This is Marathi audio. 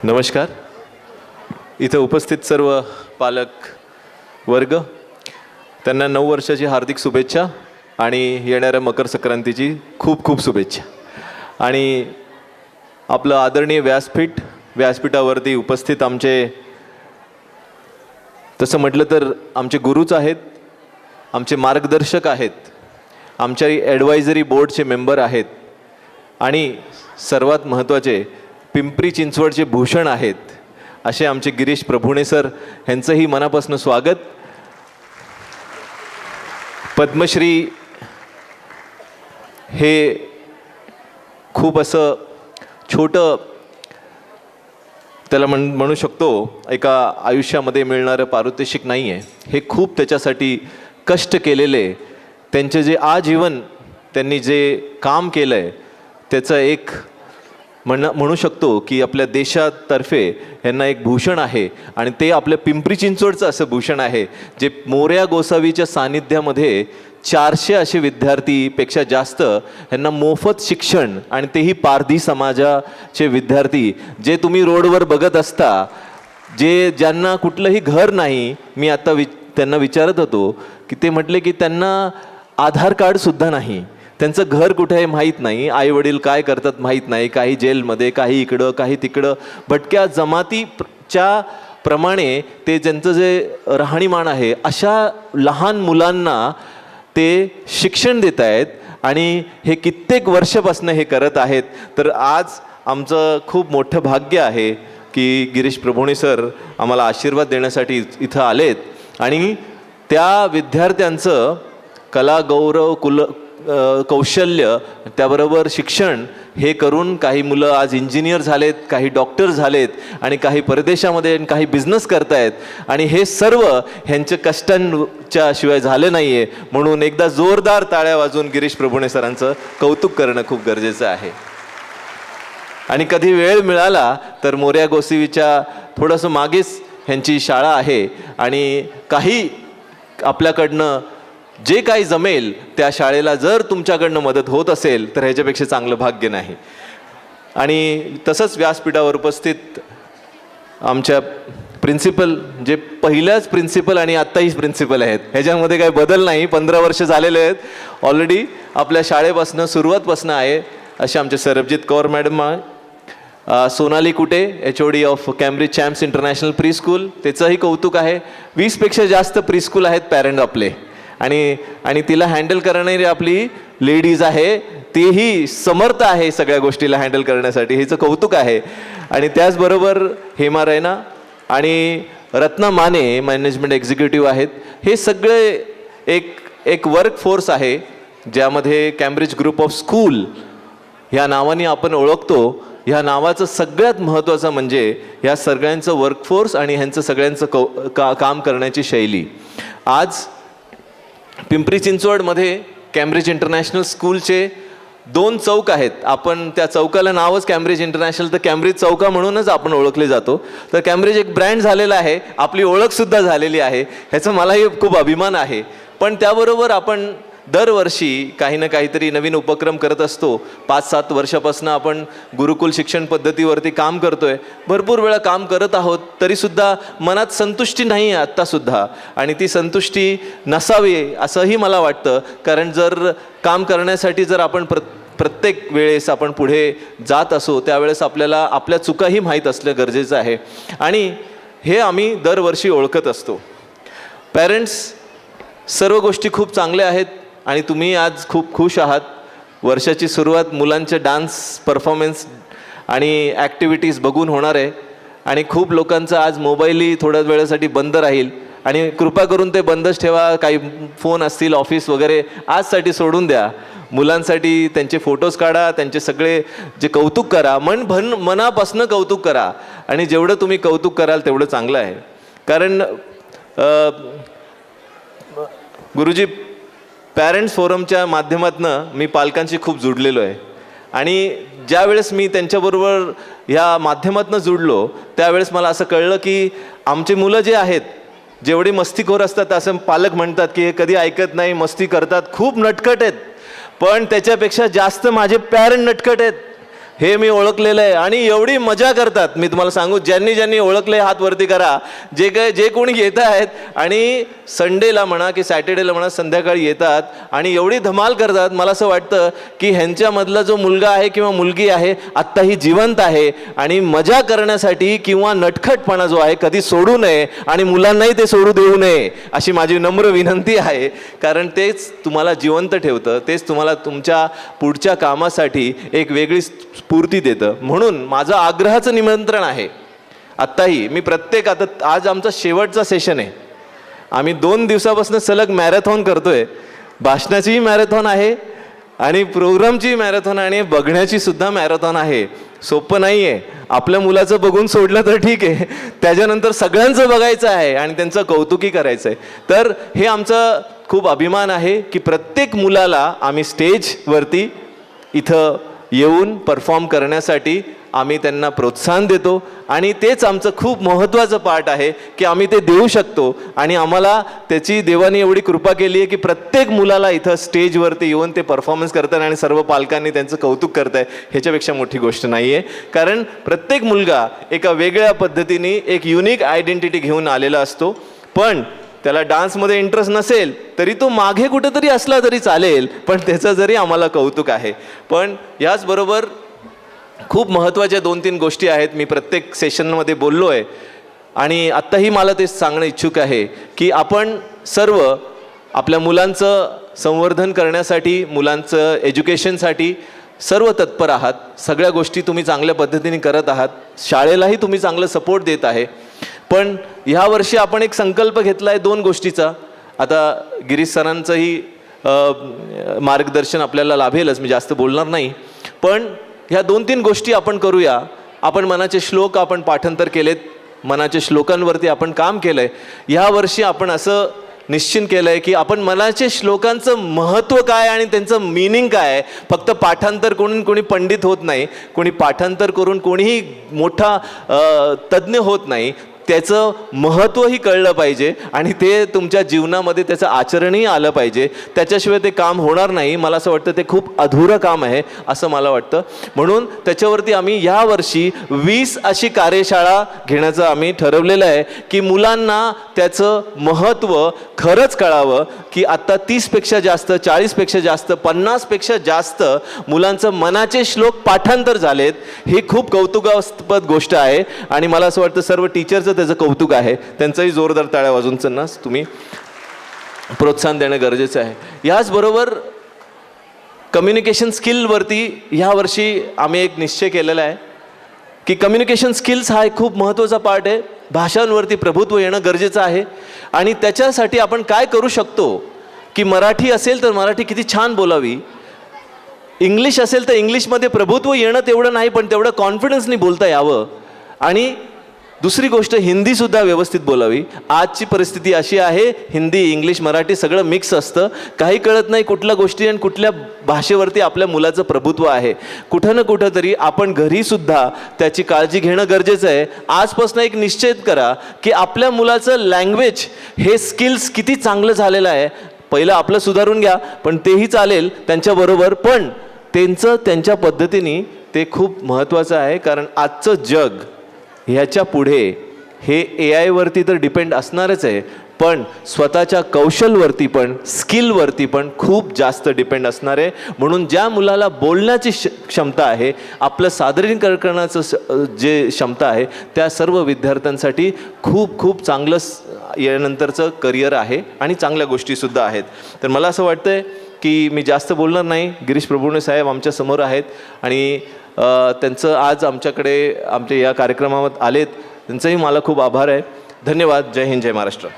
नमस्कार. इथे उपस्थित सर्व पालक वर्ग, त्यांना 9 वर्षाची हार्दिक शुभेच्छा आणि येणाऱ्या मकर संक्रांतीची खूप खूप शुभेच्छा. आणि आपलं आदरणीय व्यासपीठावरती उपस्थित आमचे, तसं म्हटलं तर आमचे गुरुच आहेत, आमचे मार्गदर्शक आहेत, आमच्या ॲडवायझरी बोर्डचे मेंबर आहेत आणि सर्वात महत्त्वाचे पिंपरी चिंचवडचे भूषण आहेत असे आमचे गिरीश प्रभुणे सर, यांचंही मनापासून स्वागत. पद्मश्री हे खूप असं छोटं त्याला म्हणू शकतो, एका आयुष्यामध्ये मिळणारं पारितोषिक नाही आहे. हे खूप त्याच्यासाठी कष्ट केलेले, त्यांचे जे आजीवन त्यांनी जे काम केलं आहे त्याचं एक म्हणू शकतो की आपल्या देशातर्फे यांना एक भूषण आहे. आणि ते आपल्या पिंपरी चिंचवडचं असं भूषण आहे जे मोरया गोसावीच्या सानिध्यामध्ये 400 असे विद्यार्थीपेक्षा जास्त यांना मोफत शिक्षण, आणि तेही पारधी समाजाचे विद्यार्थी जे तुम्ही रोडवर बघत असता, ज्यांना कुठलंही घर नाही. मी आता त्यांना विचारत होतो की ते म्हटले की त्यांना आधार कार्डसुद्धा नाही, त्यांचं घर कुठे आहे माहीत नाही, आईवडील काय करतात माहीत नाही, काही जेलमध्ये, काही इकडं काही तिकडं, भटक्या जमातीच्या प्रमाणे ते ज्यांचं जे राहणीमान आहे, अशा लहान मुलांना ते शिक्षण देत आहेत आणि हे कित्येक वर्षापासून हे करत आहेत. तर आज आमचं खूप मोठं भाग्य आहे की गिरीश प्रभुणे सर आम्हाला आशीर्वाद देण्यासाठी इथं आलेत आणि त्या विद्यार्थ्यांचं कला, गौरव, कौशल्य, त्याबरोबर शिक्षण हे करून काही मुलं आज इंजिनियर झालेत, काही डॉक्टर झालेत आणि काही परदेशामध्ये काही बिझनेस करतायत. आणि हे सर्व ह्यांच्या कष्टांच्या शिवाय झालं नाही आहे. म्हणून एकदा जोरदार टाळ्या वाजवून गिरीश प्रभुणे सरांचं कौतुक करणं खूप गरजेचं आहे. आणि कधी वेळ मिळाला तर मोरया गोसावीच्या थोडंसं मागेच ह्यांची शाळा आहे आणि काही आपल्याकडनं जे काही जमेल त्या शाळेला जर तुमच्याकडनं मदत होत असेल तर ह्याच्यापेक्षा चांगलं भाग्य नाही. आणि तसंच व्यासपीठावर उपस्थित आमच्या प्रिन्सिपल, जे पहिल्याच प्रिन्सिपल आणि आत्ताही प्रिन्सिपल आहेत, ह्याच्यामध्ये काही बदल नाही, 15 वर्ष झालेले आहेत ऑलरेडी, आपल्या शाळेपासून सुरुवातपासून आहे असे आमचे Sarabjit Kaur madam, Sonali Kute, HOD of Cambridge champs international pre school, त्याचंही कौतुक आहे. 20पेक्षा जास्त प्री स्कूल आहेत पॅरेंट आपले, आणि तिला हँडल करणारी आपली लेडीज आहे, तेही समर्थ आहे सगळ्या गोष्टीला हँडल करण्यासाठी, हेचं कौतुक आहे. आणि त्याचबरोबर हेमा रैना आणि रत्ना माने मॅनेजमेंट एक्झिक्युटिव्ह आहेत. हे सगळे एक वर्क फोर्स आहे ज्यामध्ये कॅम्ब्रिज ग्रुप ऑफ स्कूल ह्या नावाने आपण ओळखतो. ह्या नावाचं सगळ्यात महत्त्वाचं म्हणजे ह्या सगळ्यांचं वर्कफोर्स आणि ह्यांचं सगळ्यांचं काम करण्याची शैली. आज पिंपरी चिंचवडमध्ये कॅम्ब्रिज इंटरनॅशनल स्कूलचे 2 चौक आहेत. आपण त्या चौकाला नावच कॅम्ब्रिज इंटरनॅशनल, तर कॅम्ब्रिज चौका म्हणूनच आपण ओळखले जातो. तर कॅम्ब्रिज एक ब्रँड झालेला आहे, आपली ओळखसुद्धा झालेली आहे, ह्याचा मलाही खूप अभिमान आहे. पण त्याबरोबर आपण दरवर्षी काही ना काहीतरी नवीन उपक्रम करत असतो. 5-7 वर्षापासून आपण गुरुकुल शिक्षण पद्धतीवरती काम करतोय, भरपूर वेळा काम करत आहोत, तरीसुद्धा मनात संतुष्टी नाही आहे आत्तासुद्धा, आणि ती संतुष्टी नसावी असंही मला वाटतं. कारण जर काम करण्यासाठी जर आपण प्रत्येक वेळेस आपण पुढे जात असो त्यावेळेस आपल्याला आपल्या चुकाही माहीत असलं गरजेचं आहे, आणि हे आम्ही दरवर्षी ओळखत असतो. पॅरेंट्स, सर्व गोष्टी खूप चांगल्या आहेत आणि तुम्ही आज खूप खुश आहात. वर्षाची सुरुवात मुलांचे डान्स परफॉर्मन्स आणि ॲक्टिव्हिटीज बघून होणार आहे, आणि खूप लोकांचं आज मोबाईलही थोड्या वेळासाठी बंद राहील, आणि कृपा करून ते बंदच ठेवा. काही फोन असतील ऑफिस वगैरे आजसाठी सोडून द्या. मुलांसाठी त्यांचे फोटोज काढा, त्यांचे सगळे जे कौतुक करा, मनापासून कौतुक करा, आणि जेवढं तुम्ही कौतुक कराल तेवढं चांगलं आहे. कारण गुरुजी, पॅरेंट्स फोरमच्या माध्यमातून मी पालकांशी खूप जुडलेलो आहे, आणि ज्यावेळेस मी त्यांच्याबरोबर ह्या माध्यमातून जुडलो त्यावेळेस मला असं कळलं की आमचे मुलं जे आहेत, जेवढी मस्तीखोर असतात, असं पालक म्हणतात की हे कधी ऐकत नाही, मस्ती करतात, खूप नटखट आहेत, पण त्याच्यापेक्षा जास्त माझे पॅरेंट नटखट आहेत. हे मी ओळखलेलं आहे आणि एवढी मजा करतात. मी तुम्हाला सांगू, ज्यांनी ज्यांनी ओळखले हात वरती करा. जे कोणी येत आहेत आणि संडेला म्हणा की सॅटर्डेला म्हणा संध्याकाळी येतात आणि एवढी धमाल करतात. मला असं वाटतं की ह्यांच्यामधला जो मुलगा आहे किंवा मुलगी आहे आत्ताही जिवंत आहे आणि मजा करण्यासाठी किंवा नटखटपणा जो आहे कधी सोडू नये आणि मुलांनाही ते सोडू देऊ नये अशी माझी नम्र विनंती आहे. कारण तेच तुम्हाला जिवंत ठेवतं, तेच तुम्हाला तुमच्या पुढच्या कामासाठी एक वेगळी स्फूर्ती देतं. म्हणून माझं आग्रहाचं निमंत्रण आहे आत्ताही. मी आता आज आमचा शेवटचा सेशन आहे. आम्ही 2 दिवसापासून सलग मॅरेथॉन करतोय. भाषणाचीही मॅरेथॉन आहे आणि प्रोग्रामची मॅरेथॉन आणि बघण्याची सुद्धा मॅरेथॉन आहे. सोपं नाही आहे. आपल्या मुलाचं बघून सोडलं तर ठीक आहे, त्याच्यानंतर सगळ्यांचं बघायचं आहे आणि त्यांचं कौतुकी करायचं आहे. तर हे आमचं खूप अभिमान आहे की प्रत्येक मुलाला आम्ही स्टेजवरती इथं येऊन परफॉर्म करण्यासाठी आम्ही त्यांना प्रोत्साहन देतो आणि तेच आमचं खूप महत्त्वाचं पार्ट आहे की आम्ही ते देऊ शकतो. आणि आम्हाला त्याची देवाने एवढी कृपा केली आहे की प्रत्येक मुलाला इथं स्टेजवरती येऊन ते परफॉर्मन्स करतात आणि सर्व पालकांनी त्यांचं कौतुक करत आहे. ह्याच्यापेक्षा मोठी गोष्ट नाही आहे. कारण प्रत्येक मुलगा एका वेगळ्या पद्धतीने एक युनिक आयडेंटिटी घेऊन आलेला असतो. पण त्याला डान्समध्ये इंटरेस्ट नसेल तरी तो मागे कुठेतरी असला तरी चालेल, पण त्याचं जरी आम्हाला कौतुक आहे. पण याचबरोबर खूप महत्त्वाच्या 2-3 गोष्टी आहेत. मी प्रत्येक सेशनमध्ये बोललो आहे आणि आत्ताही मला ते सांगणं इच्छुक आहे की आपण सर्व आपल्या मुलांचं संवर्धन करण्यासाठी, मुलांचं एज्युकेशनसाठी सर्व तत्पर आहात. सगळ्या गोष्टी तुम्ही चांगल्या पद्धतीने करत आहात. शाळेलाही तुम्ही चांगलं सपोर्ट देत आहे. पण ह्या वर्षी आपण एक संकल्प घेतला आहे 2 गोष्टीचा. आता गिरीश सरांचंही मार्गदर्शन आपल्याला लाभेलच, मी जास्त बोलणार नाही. पण ह्या 2-3 गोष्टी आपण करूया. आपण मनाचे श्लोक आपण पाठांतर केलेत, मनाच्या श्लोकांवरती आपण काम केलं आहे. ह्या वर्षी आपण असं निश्चित केलं आहे की आपण मनाचे श्लोकांचं महत्त्व काय आणि त्यांचं मिनिंग काय आहे. फक्त पाठांतर करून कोणी पंडित होत नाही, कोणी पाठांतर करून कोणीही मोठा तज्ज्ञ होत नाही. त्याचं महत्त्वही कळलं पाहिजे आणि ते तुमच्या जीवनामध्ये त्याचं आचरणही आलं पाहिजे. त्याच्याशिवाय ते काम होणार नाही. मला असं वाटतं ते खूप अधुरं काम आहे असं मला वाटतं. म्हणून त्याच्यावरती आम्ही यावर्षी 20 अशी कार्यशाळा घेण्याचं आम्ही ठरवलेलं आहे की मुलांना त्याचं महत्त्व खरंच कळावं. की आत्ता 30पेक्षा जास्त, 40पेक्षा जास्त, 50पेक्षा जास्त मुलांचं मनाचे श्लोक पाठांतर झालेत. ही खूप कौतुकास्पद गोष्ट आहे आणि मला असं वाटतं सर्व टीचरचं त्याचं कौतुक आहे. त्यांचंही जोरदार टाळ्या वाजून त्यांना तुम्ही प्रोत्साहन देणं गरजेचं आहे. याचबरोबर कम्युनिकेशन स्किलवरती ह्या वर्षी आम्ही एक निश्चय केलेला आहे की कम्युनिकेशन स्किल्स हा एक खूप महत्त्वाचा पार्ट आहे. भाषांवरती प्रभुत्व येणं गरजेचं आहे आणि त्याच्यासाठी आपण काय करू शकतो की मराठी असेल तर मराठी किती छान बोलावी, इंग्लिश असेल तर इंग्लिशमध्ये प्रभुत्व येणं तेवढं नाही पण तेवढं कॉन्फिडन्सनी बोलता यावं. आणि दुसरी गोष्ट हिंदीसुद्धा व्यवस्थित बोलावी. आजची परिस्थिती अशी आहे हिंदी, इंग्लिश, मराठी सगळं मिक्स असतं. काही कळत नाही कुठल्या गोष्टी आणि कुठल्या भाषेवरती आपल्या मुलाचं प्रभुत्व आहे. कुठं ना कुठं तरी आपण घरीसुद्धा त्याची काळजी घेणं गरजेचं आहे. आजपासून एक निश्चित करा की आपल्या मुलाचं लँग्वेज हे स्किल्स किती चांगलं झालेलं आहे. पहिलं आपलं सुधारून घ्या, पण तेही चालेल त्यांच्याबरोबर, पण त्यांचं त्यांच्या पद्धतीने ते खूप महत्त्वाचं आहे. कारण आजचं जग ह्याच्या पुढे हे AI तर डिपेंड असणारच आहे, पण स्वतःच्या कौशलवरती पण, स्किलवरती पण खूप जास्त डिपेंड असणार आहे. म्हणून ज्या मुलाला बोलण्याची क्षमता आहे, आपलं सादरीकरण करण्याचं जे क्षमता आहे, त्या सर्व विद्यार्थ्यांसाठी खूप खूप चांगलं यानंतरचं करिअर आहे आणि चांगल्या गोष्टीसुद्धा आहेत. तर मला असं वाटतंय की मी जास्त बोलणार नाही. गिरीश प्रभुणे साहेब आमच्या समोर आहेत आणि त्यांचं आज आमच्याकडे आमच्या या कार्यक्रमात आलेत, त्यांचंही मला खूप आभार आहे. धन्यवाद. जय हिंद, जय महाराष्ट्र.